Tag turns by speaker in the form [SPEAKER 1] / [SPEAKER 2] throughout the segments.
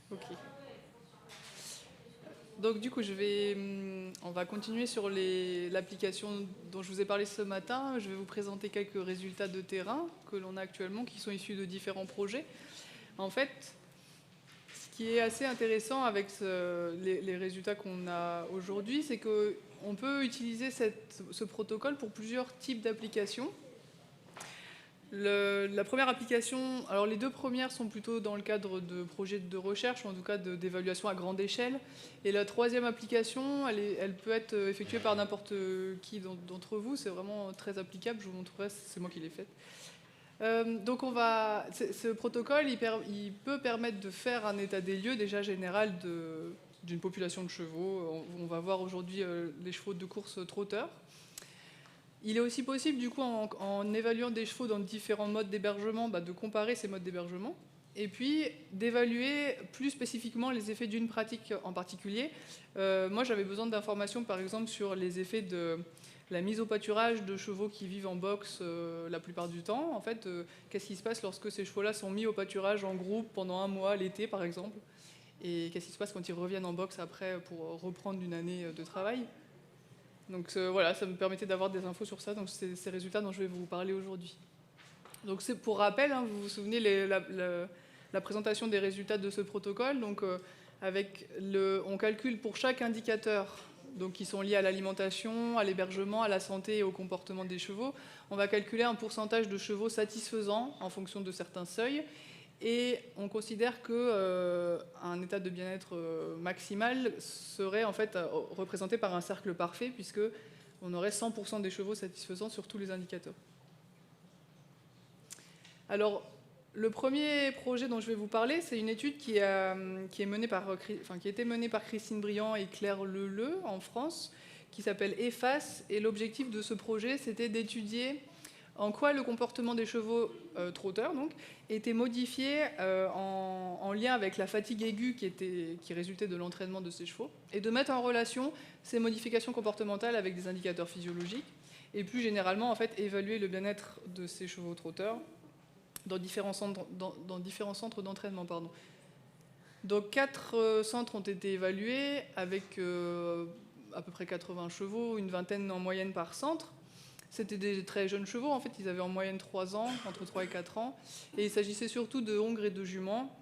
[SPEAKER 1] Ok. Donc du coup, on va continuer sur l'application dont je vous ai parlé ce matin. Je vais vous présenter quelques résultats de terrain que l'on a actuellement, qui sont issus de différents projets. En fait, ce qui est assez intéressant avec les résultats qu'on a aujourd'hui, c'est qu'on peut utiliser ce protocole pour plusieurs types d'applications. La première application, alors les deux premières sont plutôt dans le cadre de projets de recherche, ou en tout cas d'évaluation à grande échelle. Et la troisième application, elle peut être effectuée par n'importe qui d'entre vous. C'est vraiment très applicable, je vous montrerai, c'est moi qui l'ai faite. Donc ce protocole, il peut permettre de faire un état des lieux déjà général d'une population de chevaux. On va voir aujourd'hui les chevaux de course trotteurs. Il est aussi possible, du coup, en évaluant des chevaux dans différents modes d'hébergement, de comparer ces modes d'hébergement, et puis d'évaluer plus spécifiquement les effets d'une pratique en particulier. Moi, j'avais besoin d'informations, par exemple, sur les effets de la mise au pâturage de chevaux qui vivent en boxe la plupart du temps. En fait, qu'est-ce qui se passe lorsque ces chevaux-là sont mis au pâturage en groupe pendant un mois, l'été, par exemple, et qu'est-ce qui se passe quand ils reviennent en boxe après pour reprendre une année de travail. Donc voilà, ça me permettait d'avoir des infos sur ça. Donc c'est ces résultats dont je vais vous parler aujourd'hui. Donc c'est pour rappel, hein, vous vous souvenez la présentation des résultats de ce protocole. Donc on calcule pour chaque indicateur, donc qui sont liés à l'alimentation, à l'hébergement, à la santé et au comportement des chevaux, on va calculer un pourcentage de chevaux satisfaisants en fonction de certains seuils. Et on considère qu'un état de bien-être maximal serait en fait représenté par un cercle parfait, puisque on aurait 100% des chevaux satisfaisants sur tous les indicateurs. Alors, le premier projet dont je vais vous parler, c'est une étude qui a été menée par Christine Briand et Claire Leleu en France, qui s'appelle EFAS. Et l'objectif de ce projet, c'était d'étudier en quoi le comportement des chevaux trotteurs donc, était modifié en lien avec la fatigue aiguë qui résultait de l'entraînement de ces chevaux, et de mettre en relation ces modifications comportementales avec des indicateurs physiologiques, et plus généralement en fait, évaluer le bien-être de ces chevaux trotteurs dans différents centres d'entraînement. Donc 4 centres ont été évalués avec à peu près 80 chevaux, une vingtaine en moyenne par centre. C'était des très jeunes chevaux, en fait, ils avaient en moyenne 3 ans, entre 3 et 4 ans. Et il s'agissait surtout de hongres et de juments.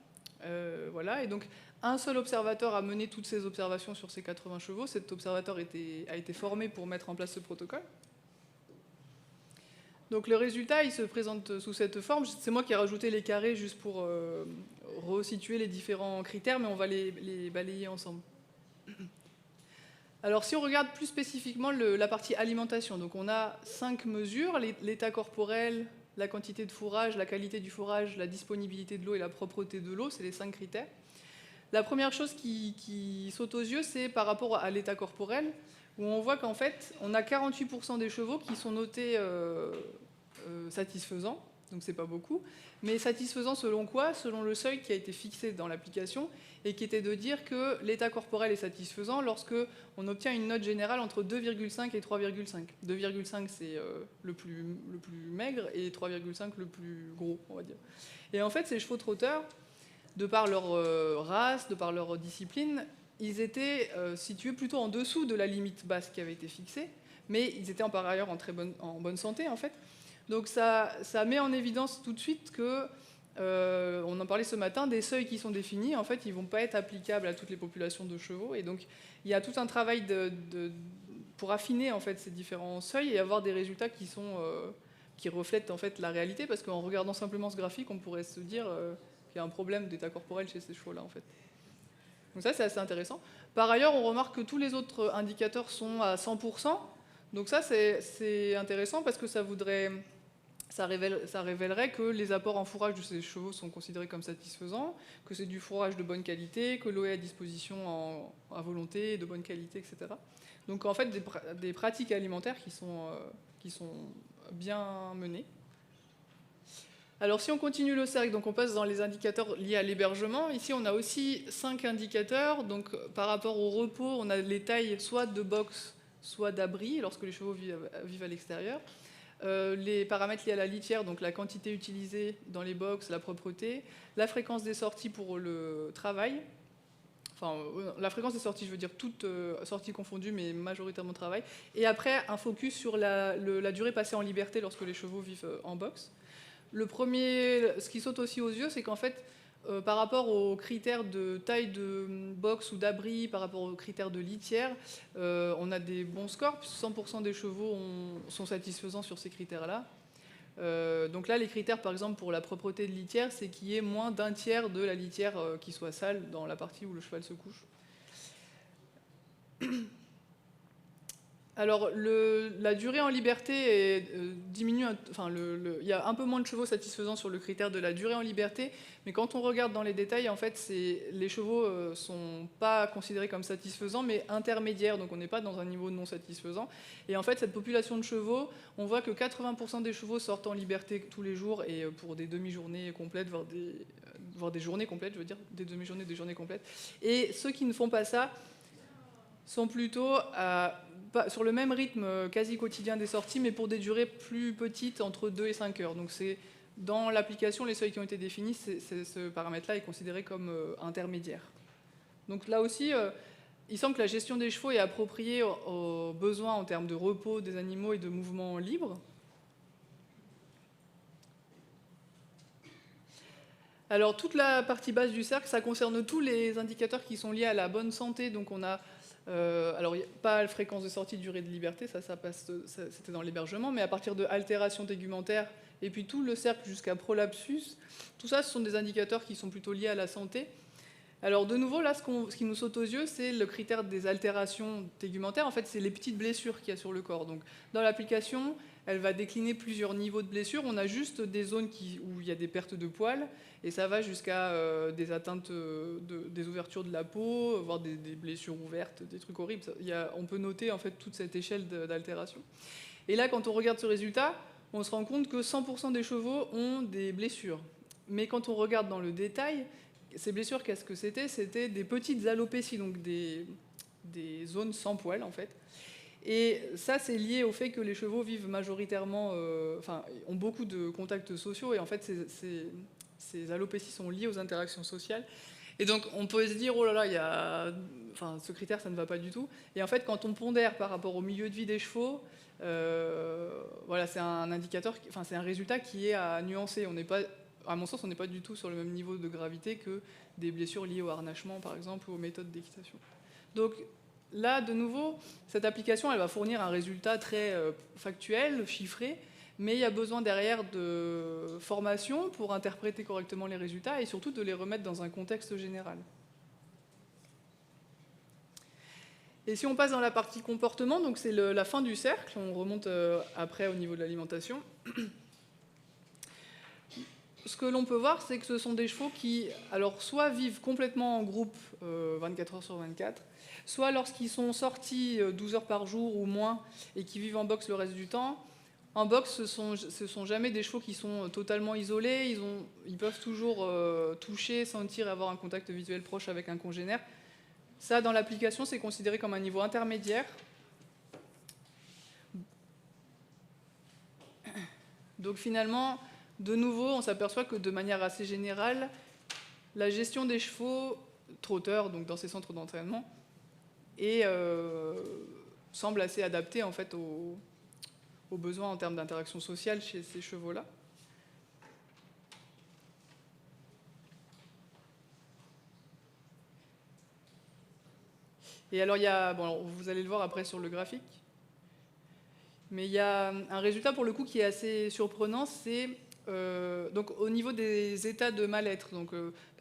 [SPEAKER 1] Voilà. Et donc, un seul observateur a mené toutes ces observations sur ces 80 chevaux. Cet observateur a été formé pour mettre en place ce protocole. Donc, le résultat, il se présente sous cette forme. C'est moi qui ai rajouté les carrés juste pour resituer les différents critères, mais on va les balayer ensemble. Alors si on regarde plus spécifiquement la partie alimentation, donc on a 5 mesures, l'état corporel, la quantité de fourrage, la qualité du fourrage, la disponibilité de l'eau et la propreté de l'eau, c'est les 5 critères. La première chose qui saute aux yeux, c'est par rapport à l'état corporel, où on voit qu'en fait, on a 48% des chevaux qui sont notés satisfaisants, donc c'est pas beaucoup, mais satisfaisant selon quoi? Selon le seuil qui a été fixé dans l'application, et qui était de dire que l'état corporel est satisfaisant lorsque on obtient une note générale entre 2,5 et 3,5. 2,5 c'est le plus maigre et 3,5 le plus gros, on va dire. Et en fait, ces chevaux trotteurs, de par leur race, de par leur discipline, ils étaient situés plutôt en dessous de la limite basse qui avait été fixée, mais ils étaient par ailleurs en bonne santé, en fait. Donc ça met en évidence tout de suite que on en parlait ce matin, des seuils qui sont définis, en fait, ils ne vont pas être applicables à toutes les populations de chevaux. Et donc, il y a tout un travail pour affiner en fait, ces différents seuils et avoir des résultats qui reflètent en fait, la réalité. Parce qu'en regardant simplement ce graphique, on pourrait se dire qu'il y a un problème d'état corporel chez ces chevaux-là. En fait. Donc ça, c'est assez intéressant. Par ailleurs, on remarque que tous les autres indicateurs sont à 100%. Donc ça, c'est intéressant parce que ça révélerait que les apports en fourrage de ces chevaux sont considérés comme satisfaisants, que c'est du fourrage de bonne qualité, que l'eau est à disposition à volonté, de bonne qualité, etc. Donc en fait, des pratiques alimentaires qui sont bien menées. Alors si on continue le cercle, donc on passe dans les indicateurs liés à l'hébergement. Ici, on a aussi 5 indicateurs. Donc par rapport au repos, on a les tailles soit de box, soit d'abri, lorsque les chevaux vivent à l'extérieur. les paramètres liés à la litière, donc la quantité utilisée dans les box, la propreté, la fréquence des sorties pour le travail, enfin la fréquence des sorties, je veux dire toutes sorties confondues, mais majoritairement travail, et après un focus sur la durée passée en liberté lorsque les chevaux vivent en box. Ce qui saute aussi aux yeux, c'est qu'en fait, par rapport aux critères de taille de box ou d'abri, par rapport aux critères de litière, on a des bons scores, 100% des chevaux sont satisfaisants sur ces critères-là. Donc là, les critères, par exemple, pour la propreté de litière, c'est qu'il y ait moins d'un tiers de la litière qui soit sale dans la partie où le cheval se couche. Alors, la durée en liberté diminue, enfin, il y a un peu moins de chevaux satisfaisants sur le critère de la durée en liberté, mais quand on regarde dans les détails, en fait, les chevaux ne sont pas considérés comme satisfaisants, mais intermédiaires, donc on n'est pas dans un niveau non satisfaisant. Et en fait, cette population de chevaux, on voit que 80% des chevaux sortent en liberté tous les jours, et pour des demi-journées complètes, voire des journées complètes, je veux dire, des demi-journées, des journées complètes. Et ceux qui ne font pas ça sont plutôt sur le même rythme quasi quotidien des sorties, mais pour des durées plus petites, entre 2 et 5 heures. Donc dans l'application, les seuils qui ont été définis, ce paramètre-là est considéré comme intermédiaire. Donc là aussi, il semble que la gestion des chevaux est appropriée aux besoins en termes de repos des animaux et de mouvement libre. Alors toute la partie basse du cercle, ça concerne tous les indicateurs qui sont liés à la bonne santé. Donc on a alors, pas la fréquence de sortie, durée de liberté, c'était dans l'hébergement, mais à partir de altération tégumentaire, et puis tout le cercle jusqu'à prolapsus, tout ça, ce sont des indicateurs qui sont plutôt liés à la santé. Alors, de nouveau, là, ce qui nous saute aux yeux, c'est le critère des altérations tégumentaires. En fait, c'est les petites blessures qu'il y a sur le corps. Donc, dans l'application, elle va décliner plusieurs niveaux de blessures. On a juste des zones où il y a des pertes de poils, et ça va jusqu'à des atteintes des ouvertures de la peau, voire des blessures ouvertes, des trucs horribles. On peut noter en fait toute cette échelle d'altération. Et là, quand on regarde ce résultat, on se rend compte que 100% des chevaux ont des blessures. Mais quand on regarde dans le détail, ces blessures, qu'est-ce que c'était? C'était des petites alopécies, donc des zones sans poils en fait. Et ça, c'est lié au fait que les chevaux vivent majoritairement, ont beaucoup de contacts sociaux, et en fait, ces alopécies sont liées aux interactions sociales. Et donc, on peut se dire, oh là là, ce critère, ça ne va pas du tout. Et en fait, quand on pondère par rapport au milieu de vie des chevaux, voilà, c'est un indicateur, c'est un résultat qui est à nuancer. À mon sens, on n'est pas du tout sur le même niveau de gravité que des blessures liées au harnachement, par exemple, ou aux méthodes d'équitation. Donc, là, de nouveau, cette application, elle va fournir un résultat très factuel, chiffré, mais il y a besoin derrière de formation pour interpréter correctement les résultats et surtout de les remettre dans un contexte général. Et si on passe dans la partie comportement, donc c'est la fin du cercle, on remonte après au niveau de l'alimentation. Ce que l'on peut voir, c'est que ce sont des chevaux qui, alors, soit vivent complètement en groupe 24 heures sur 24, soit lorsqu'ils sont sortis 12 heures par jour ou moins et qui vivent en box le reste du temps. En box, ce sont jamais des chevaux qui sont totalement isolés, ils peuvent toujours toucher, sentir et avoir un contact visuel proche avec un congénère. Ça, dans l'application, c'est considéré comme un niveau intermédiaire. Donc finalement, de nouveau, on s'aperçoit que de manière assez générale, la gestion des chevaux trotteurs, donc dans ces centres d'entraînement, semble assez adaptée en fait aux besoins en termes d'interaction sociale chez ces chevaux-là. Et alors, vous allez le voir après sur le graphique, mais il y a un résultat pour le coup qui est assez surprenant, c'est donc au niveau des états de mal-être, donc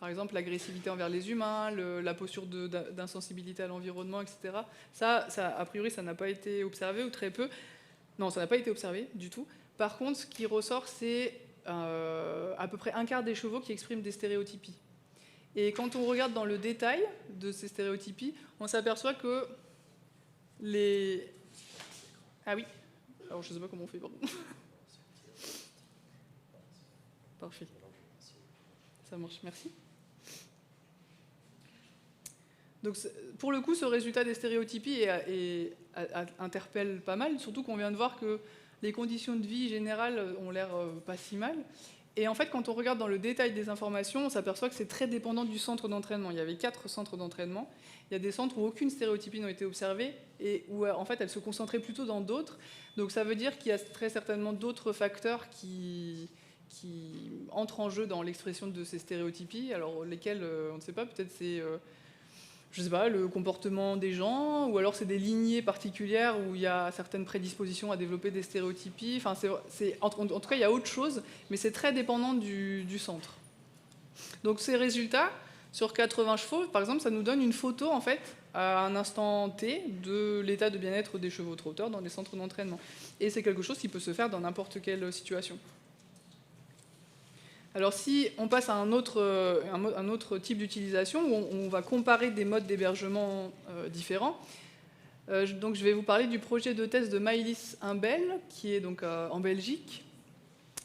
[SPEAKER 1] par exemple l'agressivité envers les humains, la posture d'insensibilité à l'environnement, etc. Ça, a priori, ça n'a pas été observé ou très peu. Non, ça n'a pas été observé du tout. Par contre, ce qui ressort, c'est à peu près un quart des chevaux qui expriment des stéréotypies. Et quand on regarde dans le détail de ces stéréotypies, on s'aperçoit que les... Ah oui, alors je ne sais pas comment on fait, pardon. Parfait. Ça marche, merci. Donc pour le coup, ce résultat des stéréotypies interpelle pas mal, surtout qu'on vient de voir que les conditions de vie générales ont l'air pas si mal. Et en fait, quand on regarde dans le détail des informations, on s'aperçoit que c'est très dépendant du centre d'entraînement. Il y avait 4 centres d'entraînement. Il y a des centres où aucune stéréotypie n'a été observée et où en fait elle se concentrait plutôt dans d'autres. Donc ça veut dire qu'il y a très certainement d'autres facteurs qui entrent en jeu dans l'expression de ces stéréotypies. Alors lesquels, on ne sait pas, peut-être c'est je sais pas, le comportement des gens, ou alors c'est des lignées particulières où il y a certaines prédispositions à développer des stéréotypies. Enfin, en tout cas, il y a autre chose, mais c'est très dépendant du centre. Donc ces résultats, sur 80 chevaux, par exemple, ça nous donne une photo, en fait, à un instant T, de l'état de bien-être des chevaux trotteurs dans les centres d'entraînement. Et c'est quelque chose qui peut se faire dans n'importe quelle situation. Alors si on passe à un autre type d'utilisation, où on va comparer des modes d'hébergement différents, donc je vais vous parler du projet de thèse de Maëlys Imbel, qui est donc en Belgique.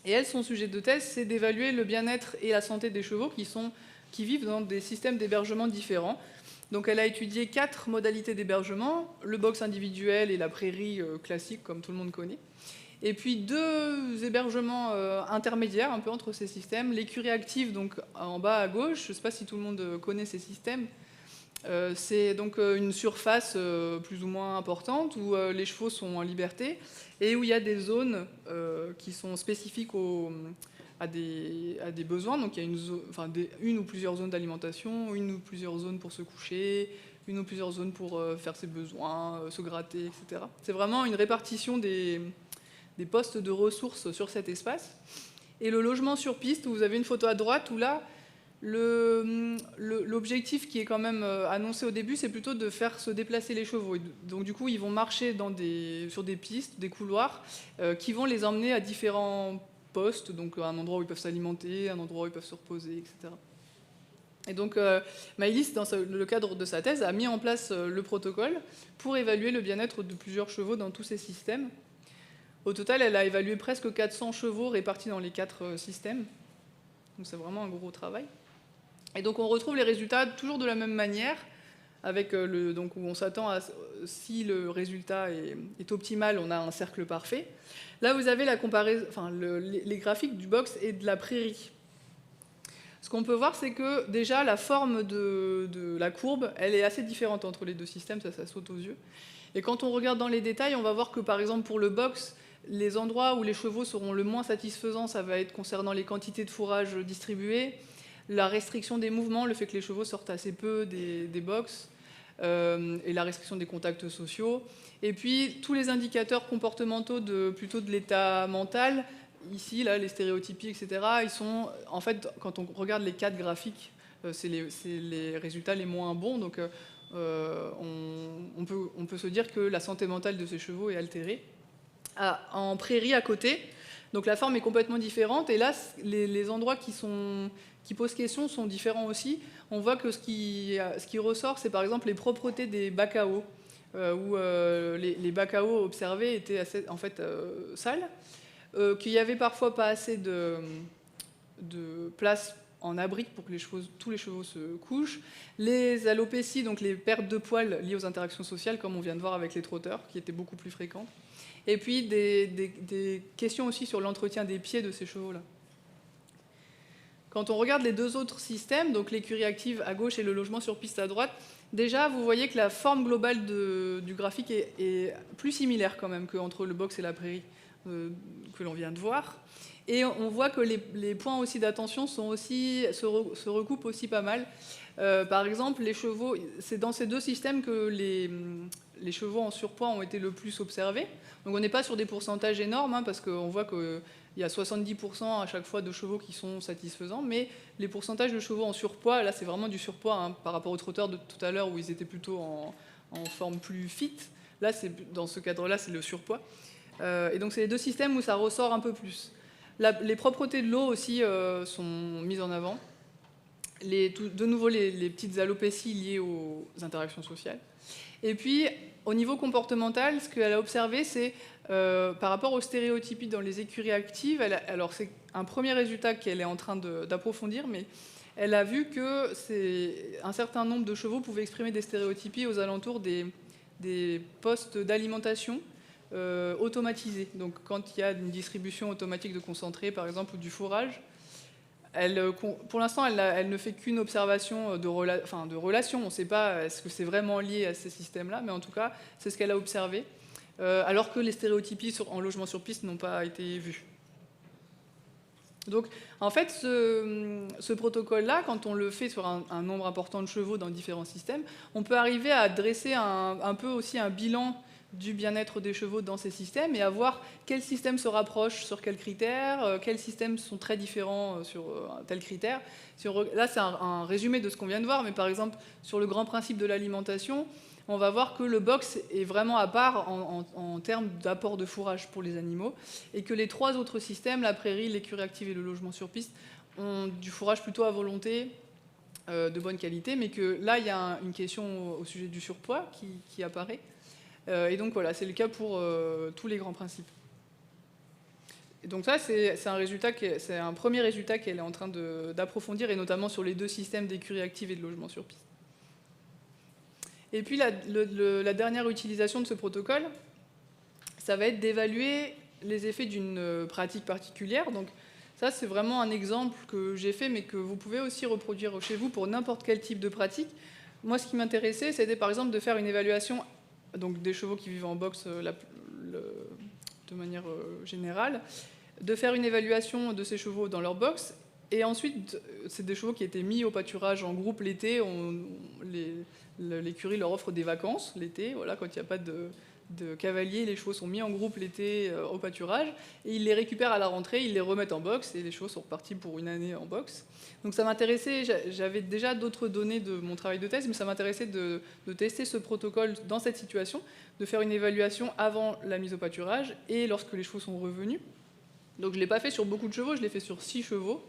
[SPEAKER 1] Et elle, son sujet de thèse, c'est d'évaluer le bien-être et la santé des chevaux qui vivent dans des systèmes d'hébergement différents. Donc elle a étudié 4 modalités d'hébergement, le box individuel et la prairie classique, comme tout le monde connaît. Et puis 2 hébergements intermédiaires un peu entre ces systèmes. L'écurie active, donc en bas à gauche, je ne sais pas si tout le monde connaît ces systèmes. C'est donc une surface plus ou moins importante où les chevaux sont en liberté et où il y a des zones qui sont spécifiques à des besoins. Donc il y a une ou plusieurs zones d'alimentation, une ou plusieurs zones pour se coucher, une ou plusieurs zones pour faire ses besoins, se gratter, etc. C'est vraiment une répartition des postes de ressources sur cet espace. Et le logement sur piste, où vous avez une photo à droite, où là, l'objectif qui est quand même annoncé au début, c'est plutôt de faire se déplacer les chevaux. Donc du coup, ils vont marcher sur des pistes, des couloirs, qui vont les emmener à différents postes, donc un endroit où ils peuvent s'alimenter, un endroit où ils peuvent se reposer, etc. Et donc Maëlys, dans le cadre de sa thèse, a mis en place le protocole pour évaluer le bien-être de plusieurs chevaux dans tous ces systèmes. Au total, elle a évalué presque 400 chevaux répartis dans les 4 systèmes. Donc c'est vraiment un gros travail. Et donc on retrouve les résultats toujours de la même manière, avec donc où on s'attend à, si le résultat est optimal, on a un cercle parfait. Là, vous avez la comparaison, les graphiques du box et de la prairie. Ce qu'on peut voir, c'est que déjà la forme de la courbe, elle est assez différente entre les 2 systèmes, ça saute aux yeux. Et quand on regarde dans les détails, on va voir que par exemple pour le box, les endroits où les chevaux seront le moins satisfaisants, ça va être concernant les quantités de fourrage distribuées, la restriction des mouvements, le fait que les chevaux sortent assez peu des box, et la restriction des contacts sociaux. Et puis tous les indicateurs comportementaux plutôt de l'état mental, ici, là, les stéréotypies, etc., ils sont, en fait, quand on regarde les 4 graphiques, c'est les résultats les moins bons. Donc on peut se dire que la santé mentale de ces chevaux est altérée. En prairie à côté, donc la forme est complètement différente, et là les endroits qui posent question sont différents aussi. On voit que ce qui ressort, c'est par exemple les propretés des bacs à eau, où les bacs à eau observés étaient assez, en fait, sales, qu'il y avait parfois pas assez de place en abri pour que tous les chevaux se couchent. Les alopécies, donc les pertes de poils liées aux interactions sociales, comme on vient de voir avec les trotteurs, qui étaient beaucoup plus fréquentes. Et puis des questions aussi sur l'entretien des pieds de ces chevaux-là. Quand on regarde les 2 autres systèmes, donc l'écurie active à gauche et le logement sur piste à droite, déjà vous voyez que la forme globale du graphique est plus similaire quand même qu'entre le box et la prairie que l'on vient de voir. Et on voit que les points aussi d'attention se recoupent aussi pas mal. Par exemple, les chevaux, c'est dans ces 2 systèmes que les chevaux en surpoids ont été le plus observés. Donc on n'est pas sur des pourcentages énormes, parce qu'on voit qu'il y a 70% à chaque fois de chevaux qui sont satisfaisants, mais les pourcentages de chevaux en surpoids, là c'est vraiment du surpoids par rapport aux trotteurs de tout à l'heure où ils étaient plutôt en forme plus fit. Là, dans ce cadre-là, c'est le surpoids. Et donc c'est les 2 systèmes où ça ressort un peu plus. Les propretés de l'eau aussi sont mises en avant. De nouveau, les petites alopécies liées aux interactions sociales. Et puis, au niveau comportemental, ce qu'elle a observé, c'est par rapport aux stéréotypies dans les écuries actives, alors c'est un premier résultat qu'elle est en train d'approfondir, mais elle a vu que un certain nombre de chevaux pouvaient exprimer des stéréotypies aux alentours des postes d'alimentation, automatisée. Donc quand il y a une distribution automatique de concentré, par exemple, ou du fourrage, pour l'instant, elle ne fait qu'une observation de relation. On ne sait pas est-ce que c'est vraiment lié à ces systèmes-là, mais en tout cas, c'est ce qu'elle a observé, alors que les stéréotypies en logement sur piste n'ont pas été vues. Donc, en fait, ce protocole-là, quand on le fait sur un nombre important de chevaux dans différents systèmes, on peut arriver à dresser un peu aussi un bilan du bien-être des chevaux dans ces systèmes et à voir quels systèmes se rapprochent sur quels critères, quels systèmes sont très différents sur un tel critère. Là, c'est un résumé de ce qu'on vient de voir, mais par exemple, sur le grand principe de l'alimentation, on va voir que le box est vraiment à part en termes d'apport de fourrage pour les animaux, et que les 3 autres systèmes, la prairie, l'écurie active et le logement sur piste, ont du fourrage plutôt à volonté, de bonne qualité, mais que là, il y a une question au sujet du surpoids qui apparaît. Et donc voilà, c'est le cas pour tous les grands principes. Et donc ça, c'est un premier résultat qu'elle est en train d'approfondir, et notamment sur les 2 systèmes d'écurie active et de logement sur piste. Et puis la dernière utilisation de ce protocole, ça va être d'évaluer les effets d'une pratique particulière. Donc ça, c'est vraiment un exemple que j'ai fait, mais que vous pouvez aussi reproduire chez vous pour n'importe quel type de pratique. Moi, ce qui m'intéressait, c'était par exemple de faire une évaluation donc, des chevaux qui vivent en boxe de manière générale, de faire une évaluation de ces chevaux dans leur box. Et ensuite, c'est des chevaux qui étaient mis au pâturage en groupe l'été. L'écurie leur offre des vacances l'été. Voilà, quand il n'y a pas de cavaliers, les chevaux sont mis en groupe l'été au pâturage. Et ils les récupèrent à la rentrée, ils les remettent en box. Et les chevaux sont repartis pour une année en box. Donc ça m'intéressait, j'avais déjà d'autres données de mon travail de thèse, mais ça m'intéressait de tester ce protocole dans cette situation, de faire une évaluation avant la mise au pâturage et lorsque les chevaux sont revenus. Donc je ne l'ai pas fait sur beaucoup de chevaux, je l'ai fait sur 6 chevaux.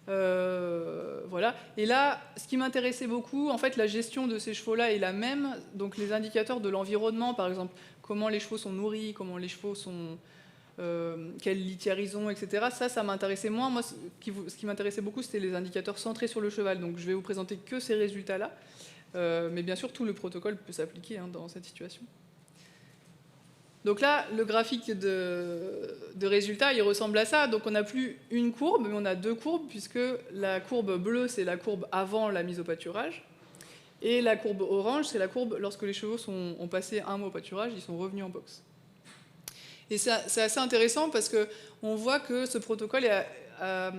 [SPEAKER 1] Voilà. Et là, ce qui m'intéressait beaucoup, en fait, la gestion de ces chevaux-là est la même. Donc les indicateurs de l'environnement, par exemple, comment les chevaux sont nourris, comment les chevaux sont... quelle litière ils ont, etc. Ça m'intéressait moins. Moi, ce qui m'intéressait beaucoup, c'était les indicateurs centrés sur le cheval. Donc je vais vous présenter que ces résultats-là. Mais bien sûr, tout le protocole peut s'appliquer dans cette situation. Donc là, le graphique de résultats, il ressemble à ça. Donc on n'a plus une courbe, mais on a 2 courbes, puisque la courbe bleue, c'est la courbe avant la mise au pâturage. Et la courbe orange, c'est la courbe lorsque les chevaux ont passé un mois au pâturage, ils sont revenus en boxe. Et c'est assez intéressant parce qu'on voit que ce protocole,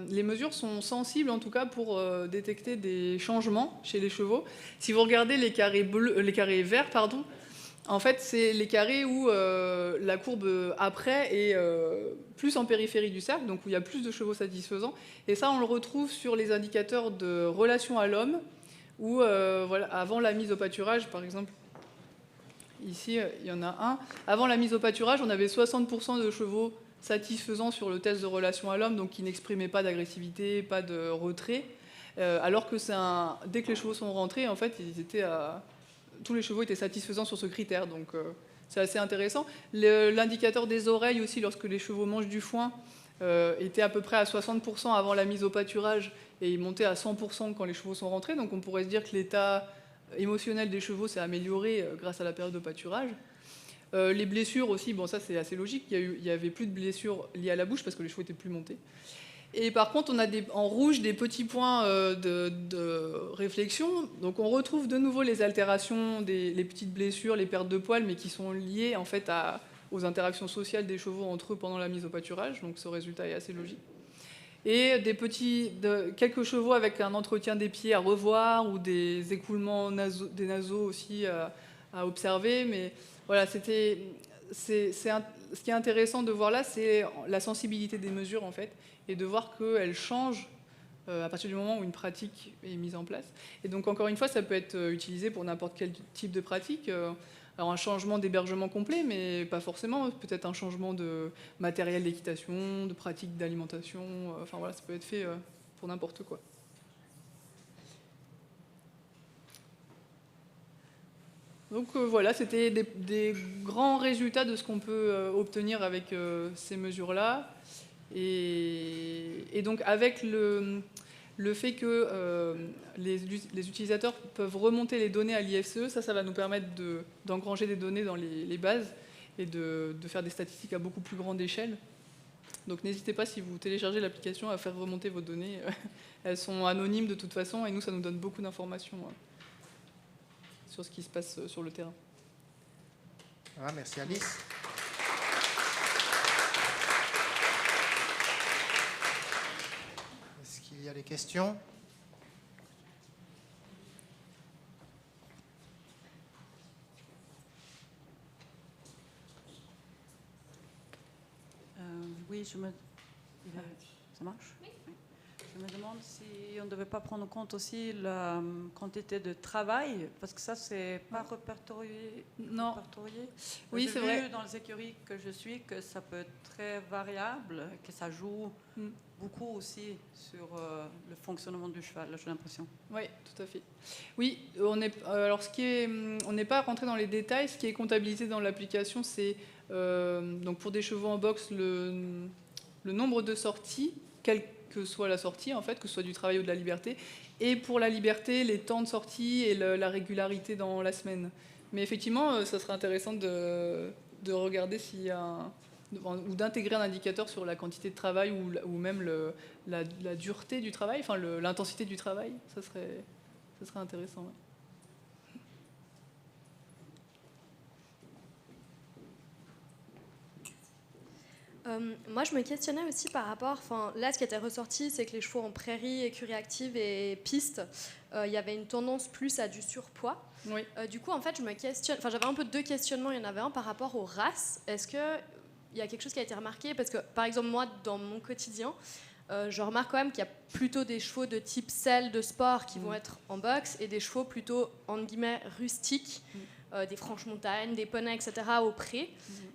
[SPEAKER 1] les mesures sont sensibles, en tout cas, pour détecter des changements chez les chevaux. Si vous regardez les carrés verts, en fait, c'est les carrés où la courbe après est plus en périphérie du cercle, donc où il y a plus de chevaux satisfaisants. Et ça, on le retrouve sur les indicateurs de relation à l'homme, où voilà, avant la mise au pâturage, par exemple, ici, il y en a un. Avant la mise au pâturage, on avait 60% de chevaux satisfaisants sur le test de relation à l'homme, donc qui n'exprimaient pas d'agressivité, pas de retrait. Alors que dès que les chevaux sont rentrés, en fait, tous les chevaux étaient satisfaisants sur ce critère. Donc c'est assez intéressant. L'indicateur des oreilles aussi, lorsque les chevaux mangent du foin, était à peu près à 60% avant la mise au pâturage, et il montait à 100% quand les chevaux sont rentrés. Donc on pourrait se dire que l'état émotionnel des chevaux s'est amélioré grâce à la période de pâturage. Les blessures aussi, bon ça c'est assez logique, il y avait plus de blessures liées à la bouche parce que les chevaux étaient plus montés. Et par contre, on a en rouge des petits points de réflexion. Donc on retrouve de nouveau les altérations, les petites blessures, les pertes de poils, mais qui sont liées en fait aux interactions sociales des chevaux entre eux pendant la mise au pâturage. Donc ce résultat est assez logique. Et quelques chevaux avec un entretien des pieds à revoir ou des écoulements des naseaux aussi à observer. Mais voilà, ce qui est intéressant de voir là, c'est la sensibilité des mesures en fait, et de voir qu'elles changent à partir du moment où une pratique est mise en place. Et donc encore une fois, ça peut être utilisé pour n'importe quel type de pratique. Alors un changement d'hébergement complet, mais pas forcément. Peut-être un changement de matériel d'équitation, de pratique d'alimentation. Enfin voilà, ça peut être fait pour n'importe quoi. Donc voilà, c'était des grands résultats de ce qu'on peut obtenir avec ces mesures-là. Et donc avec le fait que les utilisateurs peuvent remonter les données à l'IFCE, ça va nous permettre d'engranger des données dans les bases et de faire des statistiques à beaucoup plus grande échelle. Donc n'hésitez pas, si vous téléchargez l'application, à faire remonter vos données. Elles sont anonymes de toute façon, et nous, ça nous donne beaucoup d'informations sur ce qui se passe sur le terrain.
[SPEAKER 2] Ah, merci Alice. Est-ce qu'il y a des questions?
[SPEAKER 3] Oui, ça marche? Oui. Je me demande si on ne devait pas prendre en compte aussi la quantité de travail, parce que ça, c'est pas répertorié.
[SPEAKER 1] Non. Oui, c'est vrai.
[SPEAKER 3] J'ai vu dans les écuries que je suis que ça peut être très variable, que ça joue beaucoup aussi sur le fonctionnement du cheval, j'ai l'impression.
[SPEAKER 1] Oui, tout à fait. Oui, on n'est pas rentré dans les détails. Ce qui est comptabilisé dans l'application, c'est donc pour des chevaux en boxe, le nombre de sorties, quelle que soit la sortie, en fait, que ce soit du travail ou de la liberté, et pour la liberté, les temps de sortie et la régularité dans la semaine. Mais effectivement, ça serait intéressant de regarder s'il y a ou d'intégrer un indicateur sur la quantité de travail ou même la dureté du travail, enfin l'intensité du travail. Ça serait intéressant. Ouais.
[SPEAKER 4] Moi, je me questionnais aussi par rapport... Là, ce qui était ressorti, c'est que les chevaux en prairie, écurie active et piste, il y avait une tendance plus à du surpoids.
[SPEAKER 1] Oui.
[SPEAKER 4] Du coup, en fait, je me questionne... J'avais un peu deux questionnements. Il y en avait un par rapport aux races. Est-ce qu'il y a quelque chose qui a été remarqué? Parce que, par exemple, moi, dans mon quotidien, je remarque quand même qu'il y a plutôt des chevaux de type selle de sport qui vont être en boxe et des chevaux plutôt, entre guillemets, rustiques, des franches-montagnes, des poneys, etc., au pré.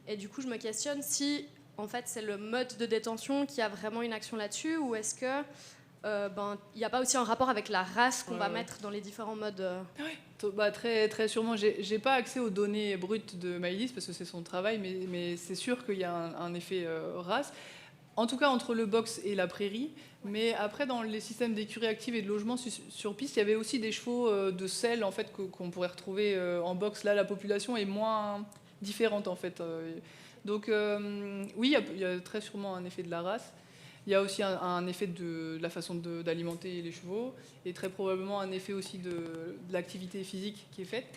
[SPEAKER 4] Et du coup, je me questionne si... En fait, c'est le mode de détention qui a vraiment une action là-dessus, ou est-ce que il n'y a pas aussi un rapport avec la race qu'on va mettre dans les différents modes
[SPEAKER 1] Oui, très, très sûrement. J'ai pas accès aux données brutes de Maëlys parce que c'est son travail, mais c'est sûr qu'il y a un effet race. En tout cas, entre le box et la prairie. Mais après, dans les systèmes d'écurie active et de logement sur piste, il y avait aussi des chevaux de selle en fait, qu'on pourrait retrouver en box. Là, la population est moins différente en fait. Donc oui, il y a très sûrement un effet de la race. Il y a aussi un effet de la façon d'alimenter les chevaux et très probablement un effet aussi de l'activité physique qui est faite.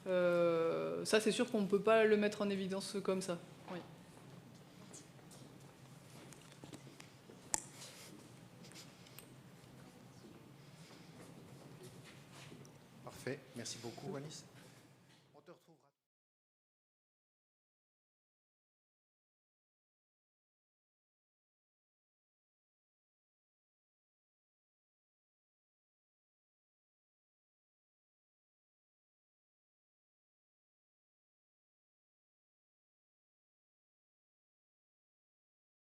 [SPEAKER 1] Ça, c'est sûr qu'on ne peut pas le mettre en évidence comme ça. Oui.
[SPEAKER 2] Parfait. Merci beaucoup, Alice.